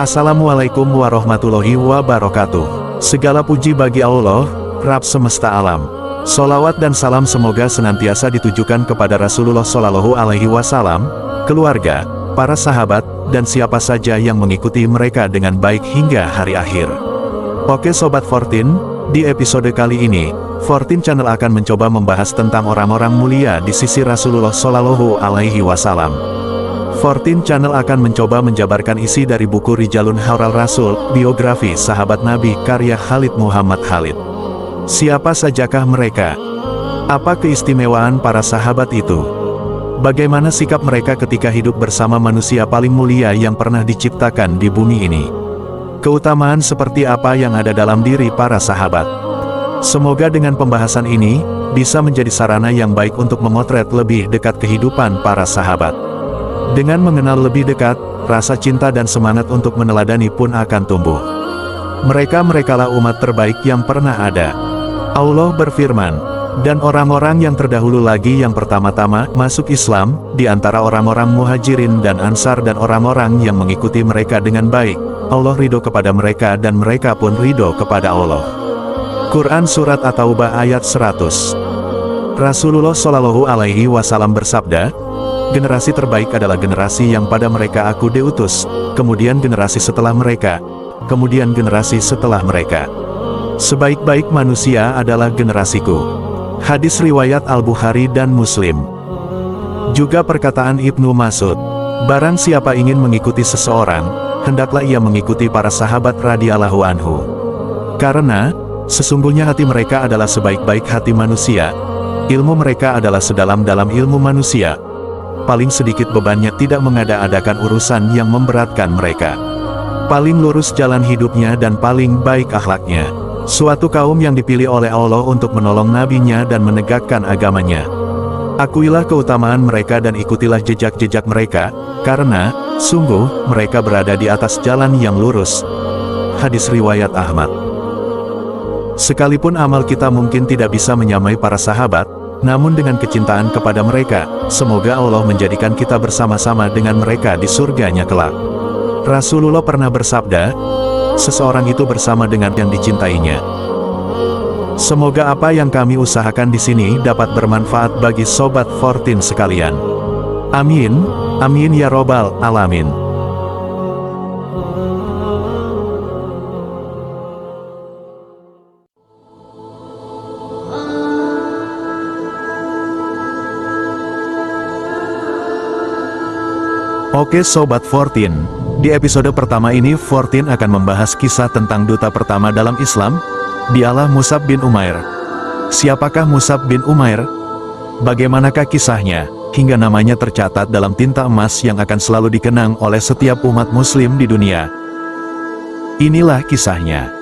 Assalamualaikum warahmatullahi wabarakatuh. Segala puji bagi Allah, Rabb semesta alam. Sholawat dan salam semoga senantiasa ditujukan kepada Rasulullah Shallallahu Alaihi Wasallam, keluarga, para sahabat, dan siapa saja yang mengikuti mereka dengan baik hingga hari akhir. Oke Sobat 14, di episode kali ini, 14 Channel akan mencoba membahas tentang orang-orang mulia di sisi Rasulullah Shallallahu Alaihi Wasallam. 14 Channel akan mencoba menjabarkan isi dari buku Rijalun Haural Rasul, biografi sahabat Nabi karya Khalid Muhammad Khalid. Siapa sajakah mereka? Apa keistimewaan para sahabat itu? Bagaimana sikap mereka ketika hidup bersama manusia paling mulia yang pernah diciptakan di bumi ini? Keutamaan seperti apa yang ada dalam diri para sahabat? Semoga dengan pembahasan ini, bisa menjadi sarana yang baik untuk memotret lebih dekat kehidupan para sahabat. Dengan mengenal lebih dekat, rasa cinta dan semangat untuk meneladani pun akan tumbuh. Mereka-merekalah umat terbaik yang pernah ada. Allah berfirman, dan orang-orang yang terdahulu lagi yang pertama-tama masuk Islam, di antara orang-orang muhajirin dan ansar dan orang-orang yang mengikuti mereka dengan baik, Allah ridho kepada mereka dan mereka pun ridho kepada Allah. Quran Surat At-Taubah ayat 100. Rasulullah Shallallahu Alaihi Wasallam bersabda, generasi terbaik adalah generasi yang pada mereka aku diutus, kemudian generasi setelah mereka, kemudian generasi setelah mereka. Sebaik-baik manusia adalah generasiku. Hadis riwayat Al-Bukhari dan Muslim. Juga perkataan Ibnu Mas'ud, barang siapa ingin mengikuti seseorang, hendaklah ia mengikuti para sahabat radhiyallahu anhu. Karena, sesungguhnya hati mereka adalah sebaik-baik hati manusia, ilmu mereka adalah sedalam-dalam ilmu manusia, paling sedikit bebannya tidak mengada-adakan urusan yang memberatkan mereka. Paling lurus jalan hidupnya dan paling baik akhlaknya. Suatu kaum yang dipilih oleh Allah untuk menolong nabinya dan menegakkan agamanya. Akuilah keutamaan mereka dan ikutilah jejak-jejak mereka, karena, sungguh, mereka berada di atas jalan yang lurus. Hadis riwayat Ahmad. Sekalipun amal kita mungkin tidak bisa menyamai para sahabat, namun dengan kecintaan kepada mereka, semoga Allah menjadikan kita bersama-sama dengan mereka di surganya kelak. Rasulullah pernah bersabda, seseorang itu bersama dengan yang dicintainya. Semoga apa yang kami usahakan di sini dapat bermanfaat bagi Sobat 14 sekalian. Amin, amin ya robbal alamin. Oke Sobat 14, di episode pertama ini 14 akan membahas kisah tentang duta pertama dalam Islam, dialah Mus'ab bin Umair. Siapakah Mus'ab bin Umair? Bagaimanakah kisahnya, hingga namanya tercatat dalam tinta emas yang akan selalu dikenang oleh setiap umat muslim di dunia? Inilah kisahnya.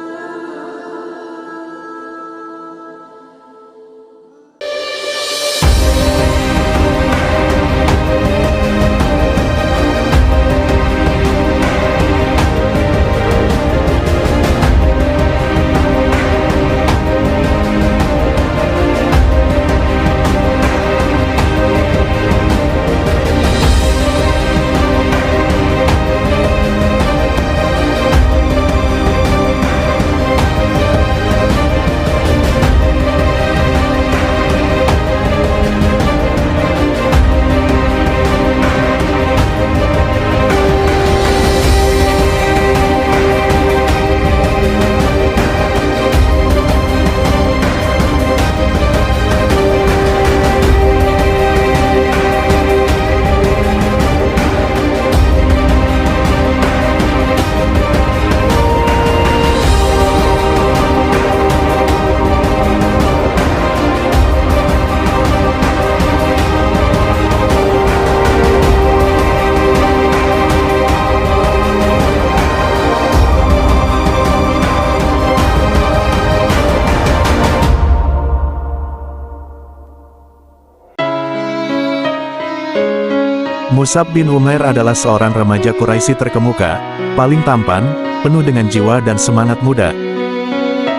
Mus'ab bin Umair adalah seorang remaja Quraisy terkemuka, paling tampan, penuh dengan jiwa dan semangat muda.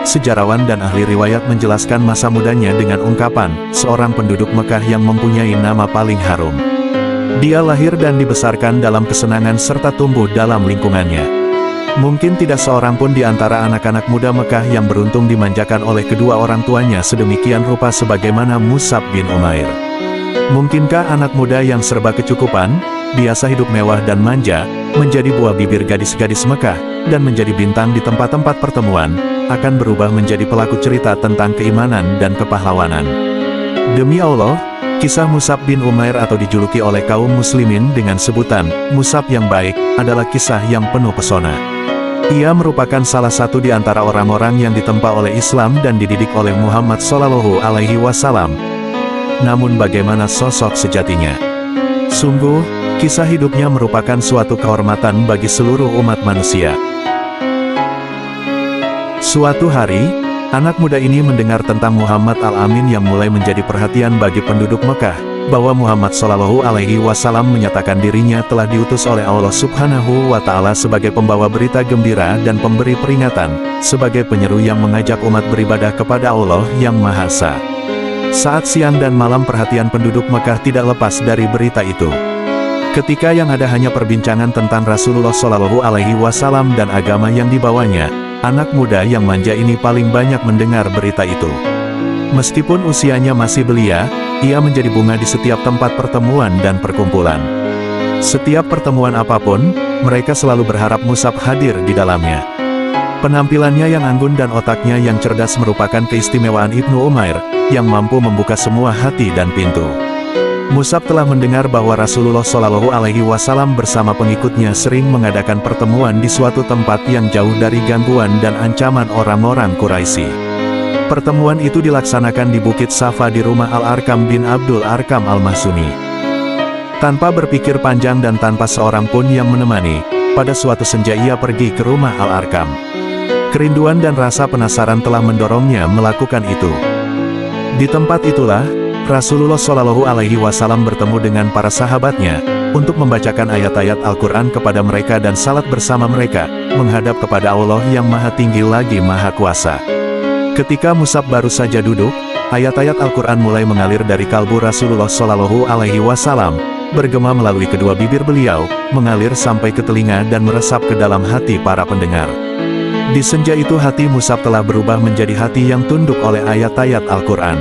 Sejarawan dan ahli riwayat menjelaskan masa mudanya dengan ungkapan, seorang penduduk Mekah yang mempunyai nama paling harum. Dia lahir dan dibesarkan dalam kesenangan serta tumbuh dalam lingkungannya. Mungkin tidak seorang pun di antara anak-anak muda Mekah yang beruntung dimanjakan oleh kedua orang tuanya sedemikian rupa sebagaimana Mus'ab bin Umair. Mungkinkah anak muda yang serba kecukupan, biasa hidup mewah dan manja, menjadi buah bibir gadis-gadis Mekah, dan menjadi bintang di tempat-tempat pertemuan, akan berubah menjadi pelaku cerita tentang keimanan dan kepahlawanan? Demi Allah, kisah Mus'ab bin Umair atau dijuluki oleh kaum muslimin dengan sebutan Mus'ab yang baik, adalah kisah yang penuh pesona. Ia merupakan salah satu di antara orang-orang yang ditempa oleh Islam dan dididik oleh Muhammad Shallallahu Alaihi Wasallam. Namun bagaimana sosok sejatinya? Sungguh, kisah hidupnya merupakan suatu kehormatan bagi seluruh umat manusia. Suatu hari, anak muda ini mendengar tentang Muhammad Al-Amin yang mulai menjadi perhatian bagi penduduk Mekah, bahwa Muhammad Shallallahu Alaihi Wasallam menyatakan dirinya telah diutus oleh Allah Subhanahu wa Ta'ala sebagai pembawa berita gembira dan pemberi peringatan, sebagai penyeru yang mengajak umat beribadah kepada Allah yang Maha Esa. Saat siang dan malam perhatian penduduk Mekah tidak lepas dari berita itu. Ketika yang ada hanya perbincangan tentang Rasulullah Shallallahu Alaihi Wasallam dan agama yang dibawanya, anak muda yang manja ini paling banyak mendengar berita itu. Meskipun usianya masih belia, ia menjadi bunga di setiap tempat pertemuan dan perkumpulan. Setiap pertemuan apapun, mereka selalu berharap Mus'ab hadir di dalamnya. Penampilannya yang anggun dan otaknya yang cerdas merupakan keistimewaan Ibnu Umair, yang mampu membuka semua hati dan pintu. Mus'ab telah mendengar bahwa Rasulullah Shallallahu Alaihi Wasallam bersama pengikutnya sering mengadakan pertemuan di suatu tempat yang jauh dari gangguan dan ancaman orang-orang Quraisy. Pertemuan itu dilaksanakan di Bukit Safa di rumah Al-Arkam bin Abdul Arkam Al-Mahsuni. Tanpa berpikir panjang dan tanpa seorang pun yang menemani, pada suatu senja ia pergi ke rumah Al-Arkam. Kerinduan dan rasa penasaran telah mendorongnya melakukan itu. Di tempat itulah, Rasulullah Shallallahu Alaihi Wasallam bertemu dengan para sahabatnya, untuk membacakan ayat-ayat Al-Quran kepada mereka dan salat bersama mereka, menghadap kepada Allah yang Maha Tinggi lagi Maha Kuasa. Ketika Mus'ab baru saja duduk, ayat-ayat Al-Quran mulai mengalir dari kalbu Rasulullah Shallallahu Alaihi Wasallam, bergema melalui kedua bibir beliau, mengalir sampai ke telinga dan meresap ke dalam hati para pendengar. Di senja itu hati Mus'ab telah berubah menjadi hati yang tunduk oleh ayat-ayat Al-Quran.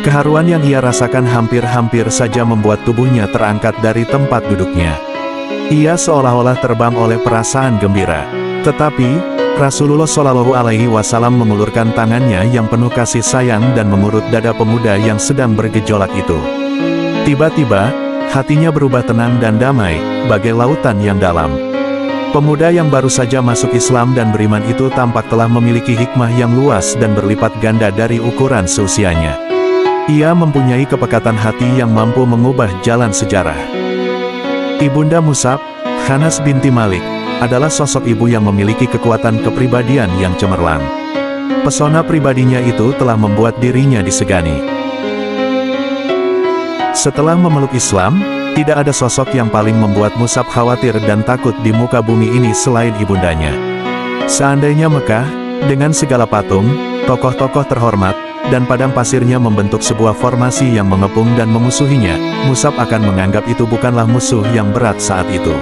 Keharuan yang ia rasakan hampir-hampir saja membuat tubuhnya terangkat dari tempat duduknya. Ia seolah-olah terbang oleh perasaan gembira. Tetapi, Rasulullah Shallallahu Alaihi Wasallam mengulurkan tangannya yang penuh kasih sayang dan mengurut dada pemuda yang sedang bergejolak itu. Tiba-tiba, hatinya berubah tenang dan damai, bagai lautan yang dalam. Pemuda yang baru saja masuk Islam dan beriman itu tampak telah memiliki hikmah yang luas dan berlipat ganda dari ukuran seusianya. Ia mempunyai kepekatan hati yang mampu mengubah jalan sejarah. Ibunda Mus'ab, Khanas binti Malik, adalah sosok ibu yang memiliki kekuatan kepribadian yang cemerlang. Pesona pribadinya itu telah membuat dirinya disegani. Setelah memeluk Islam, tidak ada sosok yang paling membuat Mus'ab khawatir dan takut di muka bumi ini selain ibundanya. Seandainya Mekah, dengan segala patung, tokoh-tokoh terhormat, dan padang pasirnya membentuk sebuah formasi yang mengepung dan memusuhinya, Mus'ab akan menganggap itu bukanlah musuh yang berat saat itu.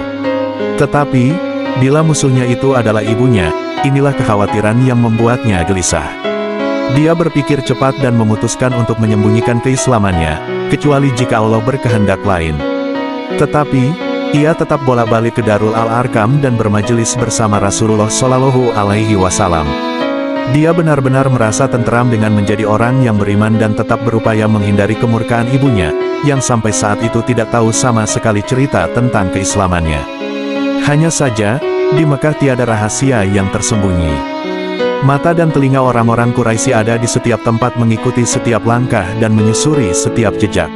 Tetapi, bila musuhnya itu adalah ibunya, inilah kekhawatiran yang membuatnya gelisah. Dia berpikir cepat dan memutuskan untuk menyembunyikan keislamannya, kecuali jika Allah berkehendak lain. Tetapi, ia tetap bolak-balik ke Darul Al-Arkam dan bermajelis bersama Rasulullah Shallallahu Alaihi Wasallam. Dia benar-benar merasa tenteram dengan menjadi orang yang beriman dan tetap berupaya menghindari kemurkaan ibunya, yang sampai saat itu tidak tahu sama sekali cerita tentang keislamannya. Hanya saja, di Mekah tiada rahasia yang tersembunyi. Mata dan telinga orang-orang Quraisy ada di setiap tempat mengikuti setiap langkah dan menyusuri setiap jejak.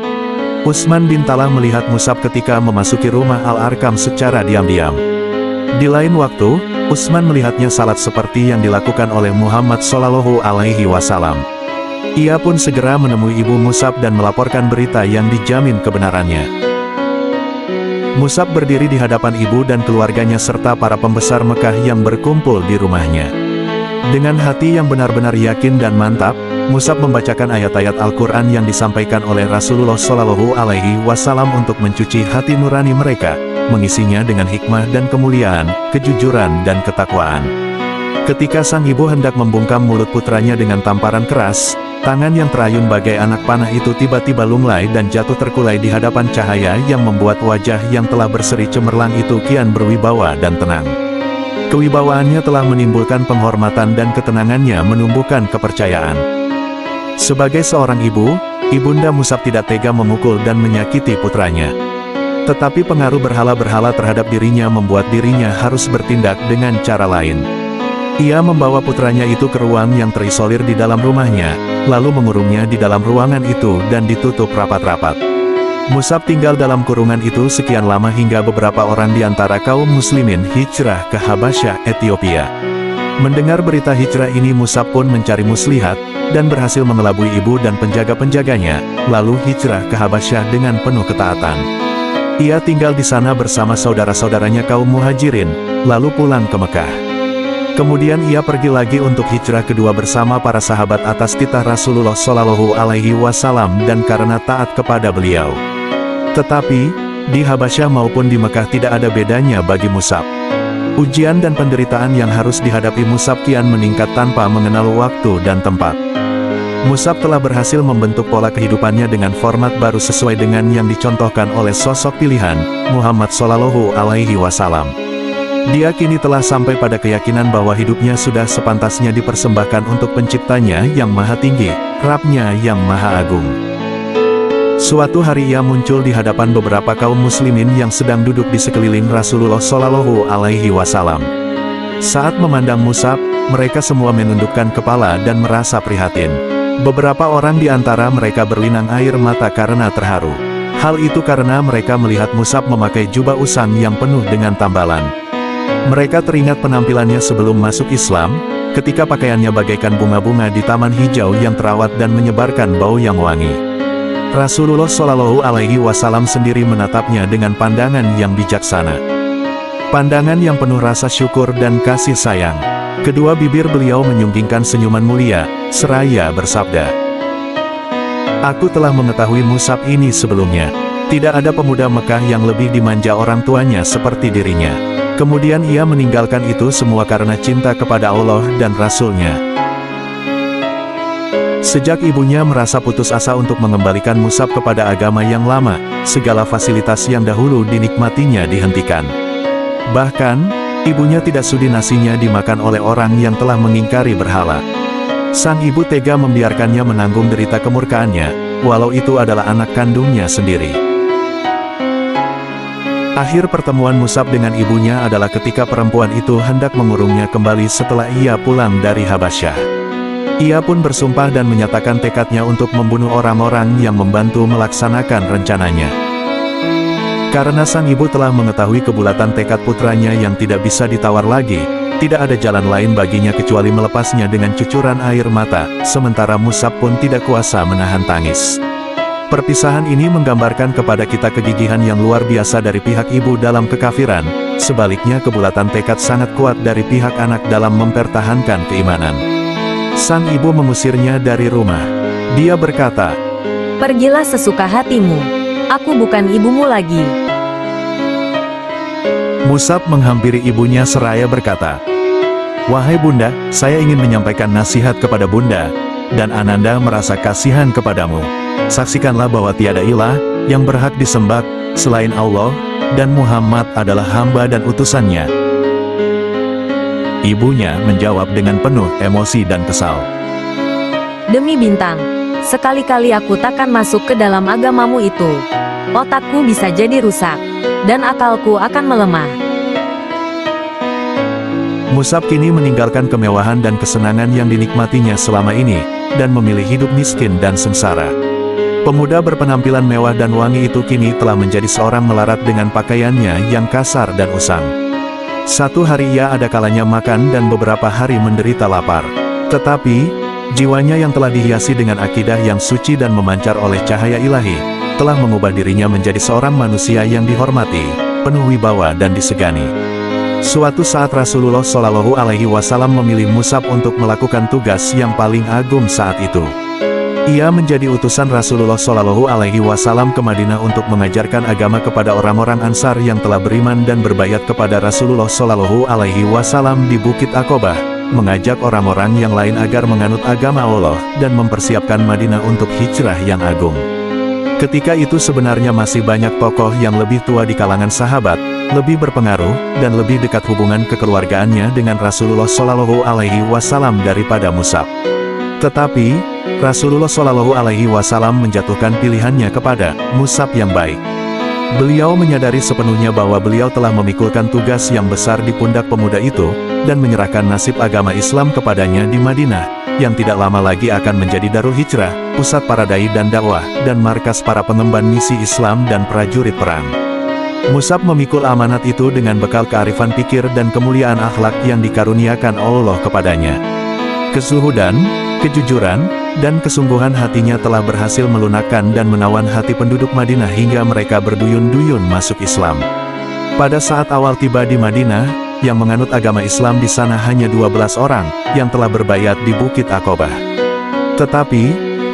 Utsman bin Talha melihat Mus'ab ketika memasuki rumah Al-Arkam secara diam-diam. Di lain waktu, Utsman melihatnya salat seperti yang dilakukan oleh Muhammad Shallallahu Alaihi Wasallam. Ia pun segera menemui ibu Mus'ab dan melaporkan berita yang dijamin kebenarannya. Mus'ab berdiri di hadapan ibu dan keluarganya serta para pembesar Mekah yang berkumpul di rumahnya. Dengan hati yang benar-benar yakin dan mantap, Musab membacakan ayat-ayat Al-Quran yang disampaikan oleh Rasulullah Shallallahu Alaihi Wasallam untuk mencuci hati nurani mereka, mengisinya dengan hikmah dan kemuliaan, kejujuran dan ketakwaan. Ketika sang ibu hendak membungkam mulut putranya dengan tamparan keras, tangan yang terayun bagai anak panah itu tiba-tiba lunglai dan jatuh terkulai di hadapan cahaya yang membuat wajah yang telah berseri cemerlang itu kian berwibawa dan tenang. Kewibawaannya telah menimbulkan penghormatan dan ketenangannya menumbuhkan kepercayaan. Sebagai seorang ibu, Ibunda Musab tidak tega memukul dan menyakiti putranya. Tetapi pengaruh berhala-berhala terhadap dirinya membuat dirinya harus bertindak dengan cara lain. Ia membawa putranya itu ke ruang yang terisolir di dalam rumahnya, lalu mengurungnya di dalam ruangan itu dan ditutup rapat-rapat. Musab tinggal dalam kurungan itu sekian lama hingga beberapa orang di antara kaum muslimin hijrah ke Habasyah, Ethiopia. Mendengar berita hijrah ini Musab pun mencari muslihat, dan berhasil mengelabui ibu dan penjaga-penjaganya, lalu hijrah ke Habasyah dengan penuh ketaatan. Ia tinggal di sana bersama saudara-saudaranya kaum muhajirin, lalu pulang ke Mekah. Kemudian ia pergi lagi untuk hijrah kedua bersama para sahabat atas titah Rasulullah Shallallahu Alaihi Wasallam dan karena taat kepada beliau. Tetapi, di Habasyah maupun di Mekah tidak ada bedanya bagi Musab. Ujian dan penderitaan yang harus dihadapi Musab kian meningkat tanpa mengenal waktu dan tempat. Musab telah berhasil membentuk pola kehidupannya dengan format baru sesuai dengan yang dicontohkan oleh sosok pilihan, Muhammad Shallallahu Alaihi Wasallam. Dia kini telah sampai pada keyakinan bahwa hidupnya sudah sepantasnya dipersembahkan untuk penciptanya yang maha tinggi, Rabb-Nya yang maha agung. Suatu hari ia muncul di hadapan beberapa kaum muslimin yang sedang duduk di sekeliling Rasulullah Shallallahu Alaihi Wasallam. Saat memandang Musab, mereka semua menundukkan kepala dan merasa prihatin. Beberapa orang di antara mereka berlinang air mata karena terharu. Hal itu karena mereka melihat Musab memakai jubah usang yang penuh dengan tambalan. Mereka teringat penampilannya sebelum masuk Islam, ketika pakaiannya bagaikan bunga-bunga di taman hijau yang terawat dan menyebarkan bau yang wangi. Rasulullah Shallallahu Alaihi Wasallam sendiri menatapnya dengan pandangan yang bijaksana. Pandangan yang penuh rasa syukur dan kasih sayang. Kedua bibir beliau menyunggingkan senyuman mulia, seraya bersabda, "Aku telah mengetahui Musab ini sebelumnya. Tidak ada pemuda Mekah yang lebih dimanja orang tuanya seperti dirinya." Kemudian ia meninggalkan itu semua karena cinta kepada Allah dan Rasul-Nya. Sejak ibunya merasa putus asa untuk mengembalikan Musab kepada agama yang lama, segala fasilitas yang dahulu dinikmatinya dihentikan. Bahkan, ibunya tidak sudi nasinya dimakan oleh orang yang telah mengingkari berhala. Sang ibu tega membiarkannya menanggung derita kemurkaannya, walau itu adalah anak kandungnya sendiri. Akhir pertemuan Musab dengan ibunya adalah ketika perempuan itu hendak mengurungnya kembali setelah ia pulang dari Habasyah. Ia pun bersumpah dan menyatakan tekadnya untuk membunuh orang-orang yang membantu melaksanakan rencananya. Karena sang ibu telah mengetahui kebulatan tekad putranya yang tidak bisa ditawar lagi, tidak ada jalan lain baginya kecuali melepasnya dengan cucuran air mata, sementara Musab pun tidak kuasa menahan tangis. Perpisahan ini menggambarkan kepada kita kegigihan yang luar biasa dari pihak ibu dalam kekafiran, sebaliknya kebulatan tekad sangat kuat dari pihak anak dalam mempertahankan keimanan. Sang ibu mengusirnya dari rumah. Dia berkata, "Pergilah sesuka hatimu. Aku bukan ibumu lagi." Musab menghampiri ibunya seraya berkata, "Wahai bunda, saya ingin menyampaikan nasihat kepada bunda, dan Ananda merasa kasihan kepadamu. Saksikanlah bahwa tiada ilah yang berhak disembah selain Allah, dan Muhammad adalah hamba dan utusannya." Ibunya menjawab dengan penuh emosi dan kesal, "Demi bintang, sekali-kali aku takkan masuk ke dalam agamamu itu. Otakku bisa jadi rusak, dan akalku akan melemah." Musab kini meninggalkan kemewahan dan kesenangan yang dinikmatinya selama ini, dan memilih hidup miskin dan sengsara. Pemuda berpenampilan mewah dan wangi itu kini telah menjadi seorang melarat dengan pakaiannya yang kasar dan usang. Satu hari ia ada kalanya makan dan beberapa hari menderita lapar. Tetapi, jiwanya yang telah dihiasi dengan akidah yang suci dan memancar oleh cahaya ilahi, telah mengubah dirinya menjadi seorang manusia yang dihormati, penuh wibawa dan disegani. Suatu saat Rasulullah Shallallahu Alaihi Wasallam memilih Mus'ab untuk melakukan tugas yang paling agung saat itu. Ia menjadi utusan Rasulullah Shallallahu Alaihi Wasallam ke Madinah untuk mengajarkan agama kepada orang-orang Ansar yang telah beriman dan berbayat kepada Rasulullah Shallallahu Alaihi Wasallam di Bukit Aqobah, mengajak orang-orang yang lain agar menganut agama Allah dan mempersiapkan Madinah untuk hijrah yang agung. Ketika itu sebenarnya masih banyak tokoh yang lebih tua di kalangan sahabat, lebih berpengaruh, dan lebih dekat hubungan kekeluargaannya dengan Rasulullah Shallallahu Alaihi Wasallam daripada Mus'ab. Tetapi, Rasulullah Shallallahu Alaihi Wasallam menjatuhkan pilihannya kepada Mus'ab yang baik. Beliau menyadari sepenuhnya bahwa beliau telah memikulkan tugas yang besar di pundak pemuda itu, dan menyerahkan nasib agama Islam kepadanya di Madinah, yang tidak lama lagi akan menjadi darul hijrah, pusat para dai dan dakwah, dan markas para pengemban misi Islam dan prajurit perang. Mus'ab memikul amanat itu dengan bekal kearifan pikir dan kemuliaan akhlak yang dikaruniakan Allah kepadanya. Kezuhudan, kejujuran, dan kesungguhan hatinya telah berhasil melunakkan dan menawan hati penduduk Madinah hingga mereka berduyun-duyun masuk Islam. Pada saat awal tiba di Madinah, yang menganut agama Islam di sana hanya 12 orang, yang telah berbayat di Bukit Aqobah. Tetapi,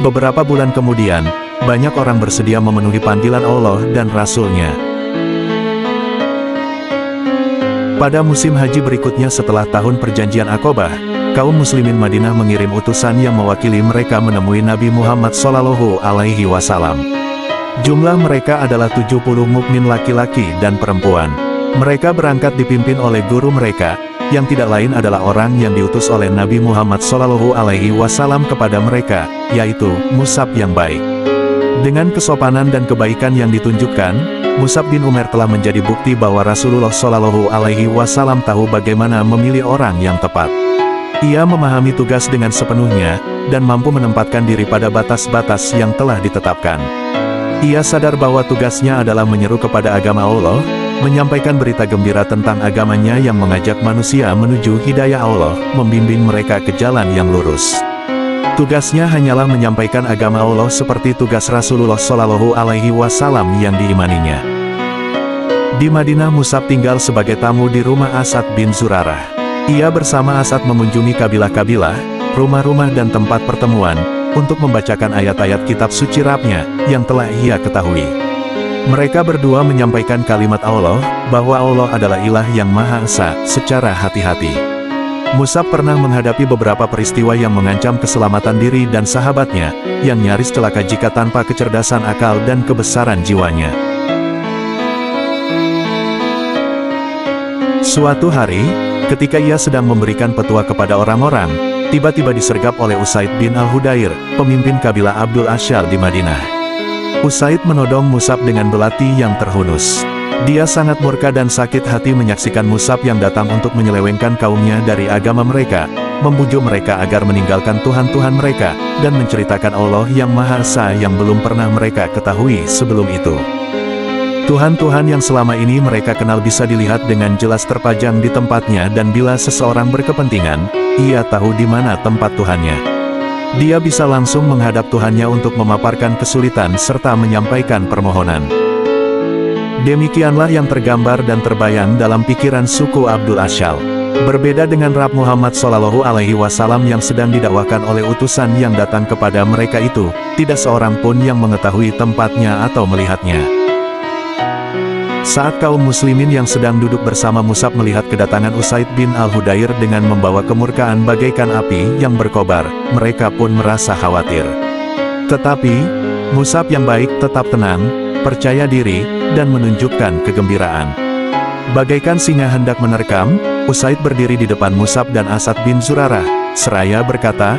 beberapa bulan kemudian, banyak orang bersedia memenuhi panggilan Allah dan Rasul-Nya. Pada musim haji berikutnya setelah tahun perjanjian Aqobah, kaum muslimin Madinah mengirim utusan yang mewakili mereka menemui Nabi Muhammad Shallallahu Alaihi Wasallam. Jumlah mereka adalah 70 mukmin laki-laki dan perempuan. Mereka berangkat dipimpin oleh guru mereka, yang tidak lain adalah orang yang diutus oleh Nabi Muhammad Shallallahu Alaihi Wasallam kepada mereka, yaitu Mus'ab yang baik. Dengan kesopanan dan kebaikan yang ditunjukkan, Mus'ab bin Umair telah menjadi bukti bahwa Rasulullah Shallallahu Alaihi Wasallam tahu bagaimana memilih orang yang tepat. Ia memahami tugas dengan sepenuhnya, dan mampu menempatkan diri pada batas-batas yang telah ditetapkan. Ia sadar bahwa tugasnya adalah menyeru kepada agama Allah, menyampaikan berita gembira tentang agamanya yang mengajak manusia menuju hidayah Allah, membimbing mereka ke jalan yang lurus. Tugasnya hanyalah menyampaikan agama Allah seperti tugas Rasulullah Shallallahu Alaihi Wasallam yang diimaninya. Di Madinah Mus'ab tinggal sebagai tamu di rumah Asad bin Zurarah. Ia bersama Asad mengunjungi kabilah-kabilah, rumah-rumah dan tempat pertemuan, untuk membacakan ayat-ayat kitab suci Rabb-Nya, yang telah ia ketahui. Mereka berdua menyampaikan kalimat Allah, bahwa Allah adalah ilah yang Maha Esa, secara hati-hati. Mus'ab pernah menghadapi beberapa peristiwa yang mengancam keselamatan diri dan sahabatnya, yang nyaris celaka jika tanpa kecerdasan akal dan kebesaran jiwanya. Suatu hari, ketika ia sedang memberikan petua kepada orang-orang, tiba-tiba disergap oleh Usaid bin Al-Hudair, pemimpin kabilah Abdul Asyal di Madinah. Usaid menodong Mus'ab dengan belati yang terhunus. Dia sangat murka dan sakit hati menyaksikan Mus'ab yang datang untuk menyelewengkan kaumnya dari agama mereka, membujuk mereka agar meninggalkan Tuhan-Tuhan mereka, dan menceritakan Allah yang Maha Esa yang belum pernah mereka ketahui sebelum itu. Tuhan-Tuhan yang selama ini mereka kenal bisa dilihat dengan jelas terpajang di tempatnya, dan bila seseorang berkepentingan, ia tahu di mana tempat Tuhannya. Dia bisa langsung menghadap Tuhannya untuk memaparkan kesulitan serta menyampaikan permohonan. Demikianlah yang tergambar dan terbayang dalam pikiran suku Abdul Asyal. Berbeda dengan Rabb Muhammad Shallallahu Alaihi Wasallam yang sedang didakwakan oleh utusan yang datang kepada mereka itu, tidak seorang pun yang mengetahui tempatnya atau melihatnya. Saat kaum muslimin yang sedang duduk bersama Mus'ab melihat kedatangan Usaid bin Al-Hudair dengan membawa kemurkaan bagaikan api yang berkobar, mereka pun merasa khawatir. Tetapi, Mus'ab yang baik tetap tenang, percaya diri, dan menunjukkan kegembiraan. Bagaikan singa hendak menerkam, Usaid berdiri di depan Mus'ab dan Asad bin Zurarah, seraya berkata,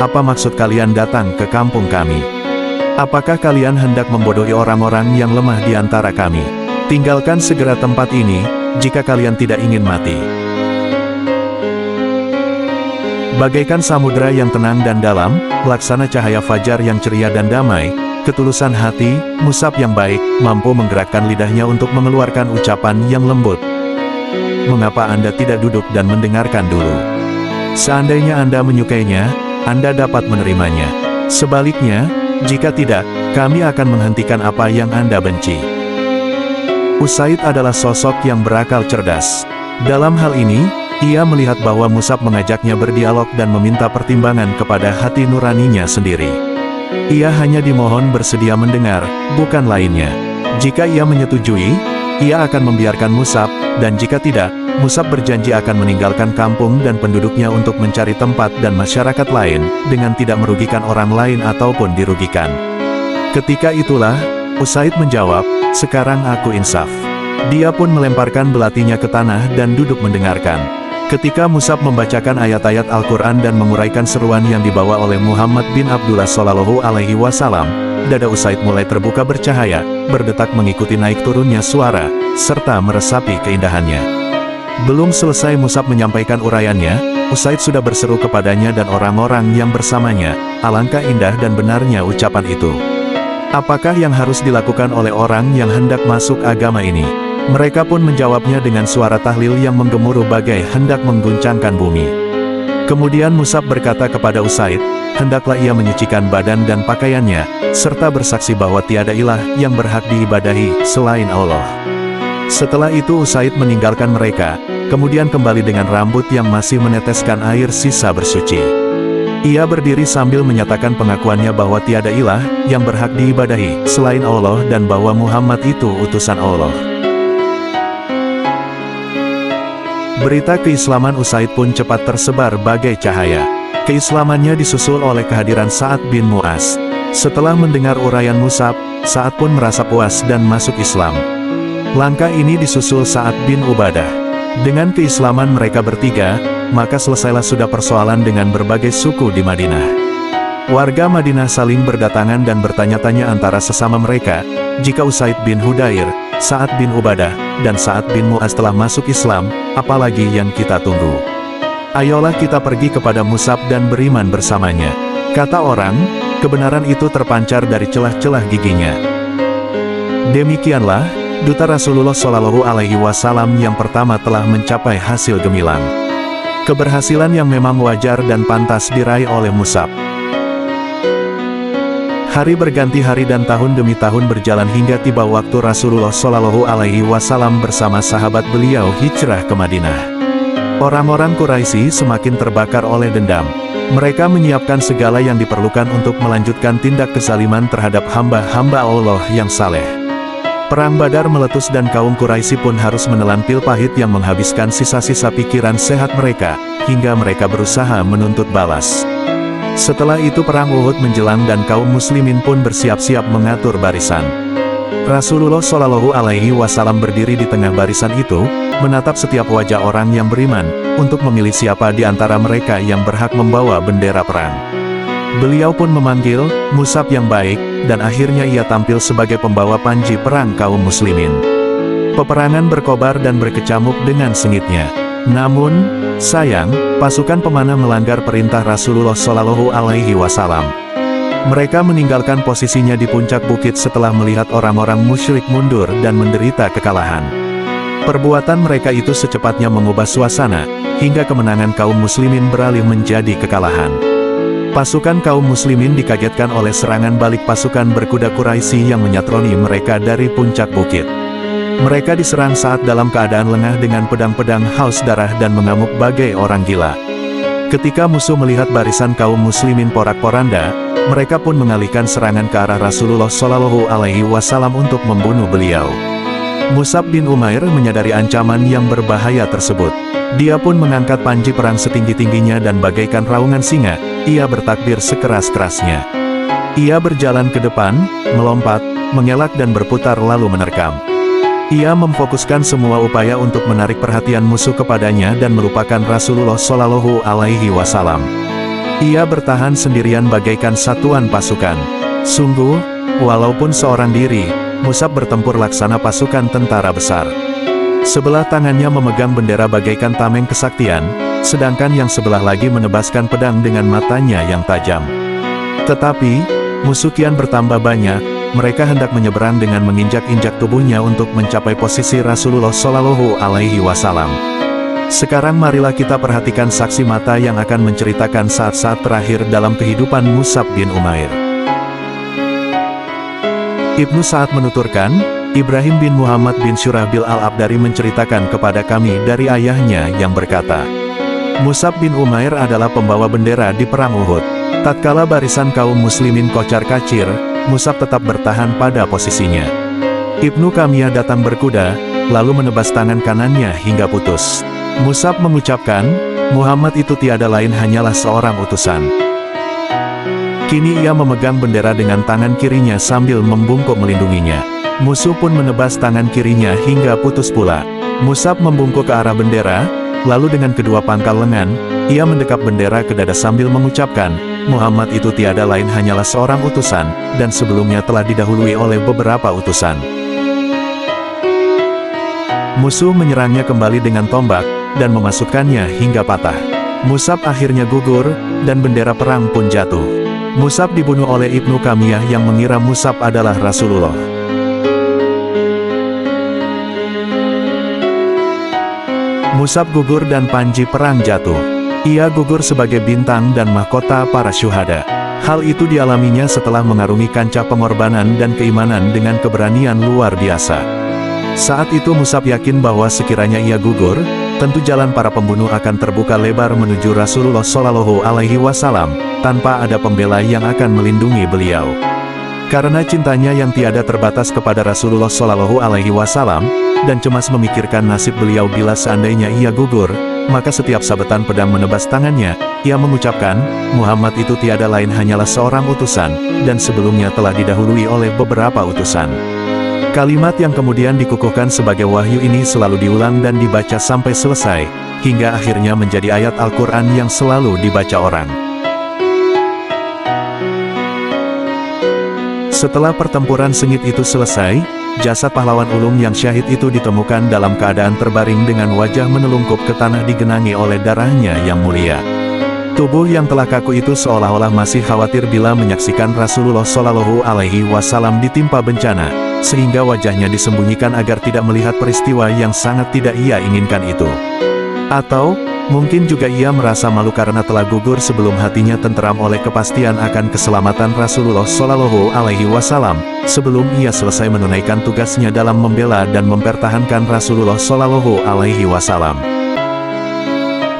"Apa maksud kalian datang ke kampung kami? Apakah kalian hendak membodohi orang-orang yang lemah di antara kami? Tinggalkan segera tempat ini, jika kalian tidak ingin mati." Bagaikan samudera yang tenang dan dalam, laksana cahaya fajar yang ceria dan damai, ketulusan hati, Mus'ab yang baik, mampu menggerakkan lidahnya untuk mengeluarkan ucapan yang lembut. "Mengapa Anda tidak duduk dan mendengarkan dulu? Seandainya Anda menyukainya, Anda dapat menerimanya. Sebaliknya, jika tidak, kami akan menghentikan apa yang Anda benci." Usaid adalah sosok yang berakal cerdas. Dalam hal ini, ia melihat bahwa Musab mengajaknya berdialog dan meminta pertimbangan kepada hati nuraninya sendiri. Ia hanya dimohon bersedia mendengar, bukan lainnya. Jika ia menyetujui, ia akan membiarkan Musab, dan jika tidak, Musab berjanji akan meninggalkan kampung dan penduduknya untuk mencari tempat dan masyarakat lain, dengan tidak merugikan orang lain ataupun dirugikan. Ketika itulah, Usaid menjawab, "Sekarang aku insaf." Dia pun melemparkan belatinya ke tanah dan duduk mendengarkan. Ketika Musab membacakan ayat-ayat Al-Quran dan menguraikan seruan yang dibawa oleh Muhammad bin Abdullah Shallallahu Alaihi Wasallam, dada Usaid mulai terbuka bercahaya, berdetak mengikuti naik turunnya suara, serta meresapi keindahannya. Belum selesai Musab menyampaikan uraiannya, Usaid sudah berseru kepadanya dan orang-orang yang bersamanya, alangkah indah dan benarnya ucapan itu. Apakah yang harus dilakukan oleh orang yang hendak masuk agama ini? Mereka pun menjawabnya dengan suara tahlil yang menggemuruh bagai hendak mengguncangkan bumi. Kemudian Musab berkata kepada Usaid, hendaklah ia menyucikan badan dan pakaiannya, serta bersaksi bahwa tiada ilah yang berhak diibadahi selain Allah. Setelah itu Usaid meninggalkan mereka, kemudian kembali dengan rambut yang masih meneteskan air sisa bersuci. Ia berdiri sambil menyatakan pengakuannya bahwa tiada ilah yang berhak diibadahi selain Allah dan bahwa Muhammad itu utusan Allah. Berita keislaman Usaid pun cepat tersebar bagai cahaya. Keislamannya disusul oleh kehadiran Sa'ad bin Mu'az. Setelah mendengar uraian Musab, Sa'ad pun merasa puas dan masuk Islam. Langkah ini disusul Sa'ad bin Ubadah. Dengan keislaman mereka bertiga, maka selesailah sudah persoalan dengan berbagai suku di Madinah. Warga Madinah saling berdatangan dan bertanya-tanya antara sesama mereka, jika Usaid bin Hudair, Sa'ad bin Ubadah, dan Sa'ad bin Mu'az telah masuk Islam, apalagi yang kita tunggu? Ayolah kita pergi kepada Musab dan beriman bersamanya. Kata orang, kebenaran itu terpancar dari celah-celah giginya. Demikianlah, duta Rasulullah Shallallahu Alaihi Wasallam yang pertama telah mencapai hasil gemilang. Keberhasilan yang memang wajar dan pantas diraih oleh Musab. Hari berganti hari dan tahun demi tahun berjalan hingga tiba waktu Rasulullah Shallallahu Alaihi Wasallam bersama sahabat beliau hijrah ke Madinah. Orang-orang Quraisy semakin terbakar oleh dendam. Mereka menyiapkan segala yang diperlukan untuk melanjutkan tindak kezaliman terhadap hamba-hamba Allah yang saleh. Perang Badar meletus dan kaum Quraisy pun harus menelan pil pahit yang menghabiskan sisa-sisa pikiran sehat mereka, hingga mereka berusaha menuntut balas. Setelah itu perang Uhud menjelang dan kaum muslimin pun bersiap-siap mengatur barisan. Rasulullah Shallallahu Alaihi Wasallam berdiri di tengah barisan itu, menatap setiap wajah orang yang beriman, untuk memilih siapa di antara mereka yang berhak membawa bendera perang. Beliau pun memanggil Musab yang baik, dan akhirnya ia tampil sebagai pembawa panji perang kaum muslimin. Peperangan berkobar dan berkecamuk dengan sengitnya. Namun, sayang, pasukan pemanah melanggar perintah Rasulullah Shallallahu Alaihi Wasallam. Mereka meninggalkan posisinya di puncak bukit setelah melihat orang-orang musyrik mundur dan menderita kekalahan. Perbuatan mereka itu secepatnya mengubah suasana, hingga kemenangan kaum muslimin beralih menjadi kekalahan. Pasukan kaum muslimin dikagetkan oleh serangan balik pasukan berkuda Quraisy yang menyatroni mereka dari puncak bukit. Mereka diserang saat dalam keadaan lengah dengan pedang-pedang haus darah dan mengamuk bagai orang gila. Ketika musuh melihat barisan kaum muslimin porak-poranda, mereka pun mengalihkan serangan ke arah Rasulullah Shallallahu Alaihi Wasallam untuk membunuh beliau. Musab bin Umair menyadari ancaman yang berbahaya tersebut. Dia pun mengangkat panji perang setinggi-tingginya dan bagaikan raungan singa, ia bertakbir sekeras-kerasnya. Ia berjalan ke depan, melompat, mengelak dan berputar lalu menerkam. Ia memfokuskan semua upaya untuk menarik perhatian musuh kepadanya dan melupakan Rasulullah Shallallahu Alaihi Wasallam. Ia bertahan sendirian bagaikan satuan pasukan. Sungguh, walaupun seorang diri, Musab bertempur laksana pasukan tentara besar. Sebelah tangannya memegang bendera bagaikan tameng kesaktian, sedangkan yang sebelah lagi menebaskan pedang dengan matanya yang tajam. Tetapi, musuh kian bertambah banyak. Mereka hendak menyeberang dengan menginjak-injak tubuhnya untuk mencapai posisi Rasulullah Shallallahu Alaihi Wasallam. Sekarang marilah kita perhatikan saksi mata yang akan menceritakan saat-saat terakhir dalam kehidupan Musab bin Umair. Ibnu Sa'ad menuturkan, Ibrahim bin Muhammad bin Syurahbil al-Abdari menceritakan kepada kami dari ayahnya yang berkata, Mus'ab bin Umair adalah pembawa bendera di Perang Uhud. Tatkala barisan kaum muslimin kocar-kacir, Mus'ab tetap bertahan pada posisinya. Ibnu Kamiyah datang berkuda, lalu menebas tangan kanannya hingga putus. Mus'ab mengucapkan, Muhammad itu tiada lain hanyalah seorang utusan. Kini ia memegang bendera dengan tangan kirinya sambil membungkuk melindunginya. Musuh pun menebas tangan kirinya hingga putus pula. Mus'ab membungkuk ke arah bendera, lalu dengan kedua pangkal lengan, ia mendekap bendera ke dada sambil mengucapkan, Muhammad itu tiada lain hanyalah seorang utusan, dan sebelumnya telah didahului oleh beberapa utusan. Musuh menyerangnya kembali dengan tombak, dan memasukkannya hingga patah. Mus'ab akhirnya gugur, dan bendera perang pun jatuh. Mus'ab dibunuh oleh Ibnu Kamiyah yang mengira Mus'ab adalah Rasulullah. Mus'ab gugur dan panji perang jatuh. Ia gugur sebagai bintang dan mahkota para syuhada. Hal itu dialaminya setelah mengarungi kancah pengorbanan dan keimanan dengan keberanian luar biasa. Saat itu Mus'ab yakin bahwa sekiranya ia gugur, tentu jalan para pembunuh akan terbuka lebar menuju Rasulullah Shallallahu Alaihi Wasallam, tanpa ada pembela yang akan melindungi beliau. Karena cintanya yang tiada terbatas kepada Rasulullah Shallallahu Alaihi Wasallam, dan cemas memikirkan nasib beliau bila seandainya ia gugur, maka setiap sabetan pedang menebas tangannya, ia mengucapkan, Muhammad itu tiada lain hanyalah seorang utusan, dan sebelumnya telah didahului oleh beberapa utusan. Kalimat yang kemudian dikukuhkan sebagai wahyu ini selalu diulang dan dibaca sampai selesai, hingga akhirnya menjadi ayat Al-Quran yang selalu dibaca orang. Setelah pertempuran sengit itu selesai, jasad pahlawan ulung yang syahid itu ditemukan dalam keadaan terbaring dengan wajah menelungkup ke tanah digenangi oleh darahnya yang mulia. Tubuh yang telah kaku itu seolah-olah masih khawatir bila menyaksikan Rasulullah Shallallahu Alaihi Wasallam ditimpa bencana, sehingga wajahnya disembunyikan agar tidak melihat peristiwa yang sangat tidak ia inginkan itu. Atau, mungkin juga ia merasa malu karena telah gugur sebelum hatinya tenteram oleh kepastian akan keselamatan Rasulullah Shallallahu Alaihi Wasallam, sebelum ia selesai menunaikan tugasnya dalam membela dan mempertahankan Rasulullah Shallallahu Alaihi Wasallam.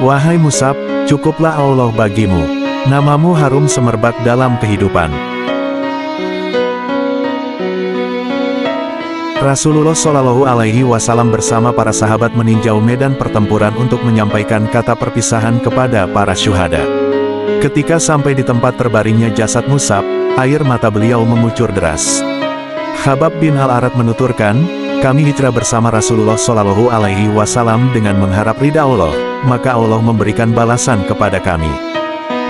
Wahai Mus'ab, cukuplah Allah bagimu. Namamu harum semerbak dalam kehidupan. Rasulullah Shallallahu Alaihi Wasallam bersama para sahabat meninjau medan pertempuran untuk menyampaikan kata perpisahan kepada para syuhada. Ketika sampai di tempat terbaringnya jasad Mus'ab, air mata beliau mengucur deras. Khabbab bin Al-Arat menuturkan, kami hijrah bersama Rasulullah Shallallahu Alaihi Wasallam dengan mengharap ridha Allah, maka Allah memberikan balasan kepada kami.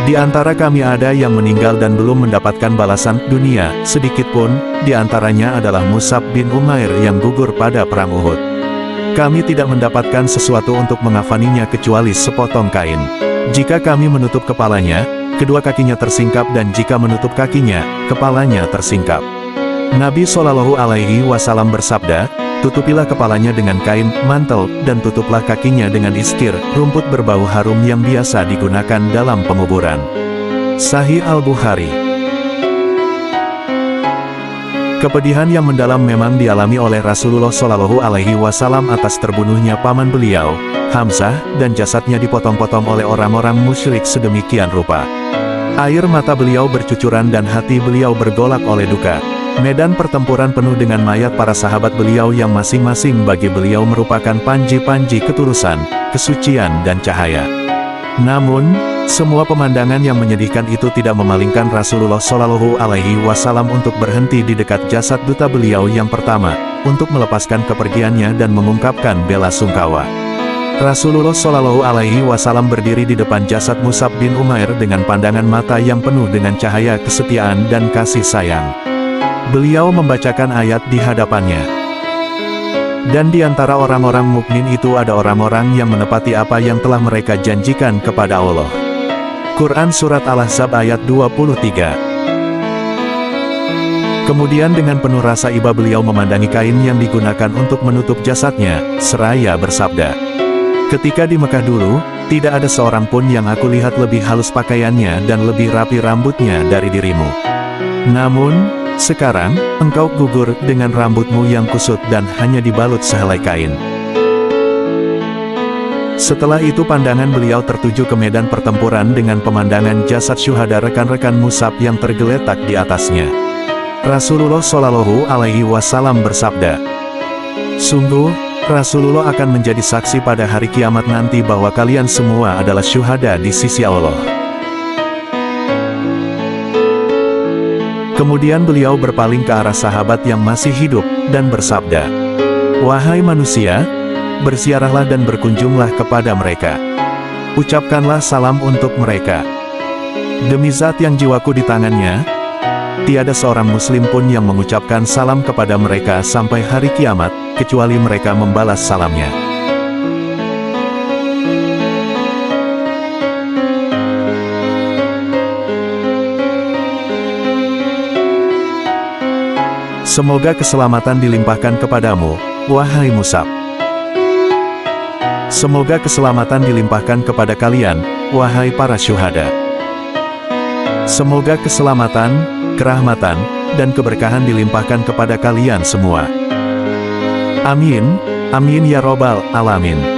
Di antara kami ada yang meninggal dan belum mendapatkan balasan dunia, sedikitpun, di antaranya adalah Mus'ab bin Umair yang gugur pada Perang Uhud. Kami tidak mendapatkan sesuatu untuk mengafaninya kecuali sepotong kain. Jika kami menutup kepalanya, kedua kakinya tersingkap dan jika menutup kakinya, kepalanya tersingkap. Nabi Shallallahu Alaihi Wasallam bersabda, tutupilah kepalanya dengan kain, mantel, dan tutuplah kakinya dengan iskir, rumput berbau harum yang biasa digunakan dalam penguburan. Sahih Al-Bukhari. Kepedihan yang mendalam memang dialami oleh Rasulullah Shallallahu Alaihi Wasallam atas terbunuhnya paman beliau, Hamzah, dan jasadnya dipotong-potong oleh orang-orang musyrik sedemikian rupa. Air mata beliau bercucuran dan hati beliau bergolak oleh duka. Medan pertempuran penuh dengan mayat para sahabat beliau yang masing-masing bagi beliau merupakan panji-panji ketulusan, kesucian dan cahaya. Namun, semua pemandangan yang menyedihkan itu tidak memalingkan Rasulullah Shallallahu Alaihi Wasallam untuk berhenti di dekat jasad duta beliau yang pertama, untuk melepaskan kepergiannya dan mengungkapkan bela sungkawa. Rasulullah Shallallahu Alaihi Wasallam berdiri di depan jasad Mus'ab bin Umair dengan pandangan mata yang penuh dengan cahaya kesetiaan dan kasih sayang. Beliau membacakan ayat di hadapannya. Dan di antara orang-orang mukmin itu ada orang-orang yang menepati apa yang telah mereka janjikan kepada Allah. Quran Surat Al-Ahzab ayat 23. Kemudian dengan penuh rasa iba beliau memandangi kain yang digunakan untuk menutup jasadnya, seraya bersabda, ketika di Mekah dulu, tidak ada seorang pun yang aku lihat lebih halus pakaiannya dan lebih rapi rambutnya dari dirimu. Namun, Sekarang, engkau gugur dengan rambutmu yang kusut dan hanya dibalut sehelai kain. Setelah itu pandangan beliau tertuju ke medan pertempuran dengan pemandangan jasad syuhada rekan-rekan Mus'ab yang tergeletak di atasnya. Rasulullah Shallallahu Alaihi Wasallam bersabda, "Sungguh, Rasulullah akan menjadi saksi pada hari kiamat nanti bahwa kalian semua adalah syuhada di sisi Allah." Kemudian beliau berpaling ke arah sahabat yang masih hidup, dan bersabda, "Wahai manusia, bersiarahlah dan berkunjunglah kepada mereka. Ucapkanlah salam untuk mereka. Demi zat yang jiwaku di tangannya, tiada seorang muslim pun yang mengucapkan salam kepada mereka sampai hari kiamat, kecuali mereka membalas salamnya." Semoga keselamatan dilimpahkan kepadamu, wahai Mus'ab. Semoga keselamatan dilimpahkan kepada kalian, wahai para syuhada. Semoga keselamatan, kerahmatan, dan keberkahan dilimpahkan kepada kalian semua. Amin, amin ya robbal alamin.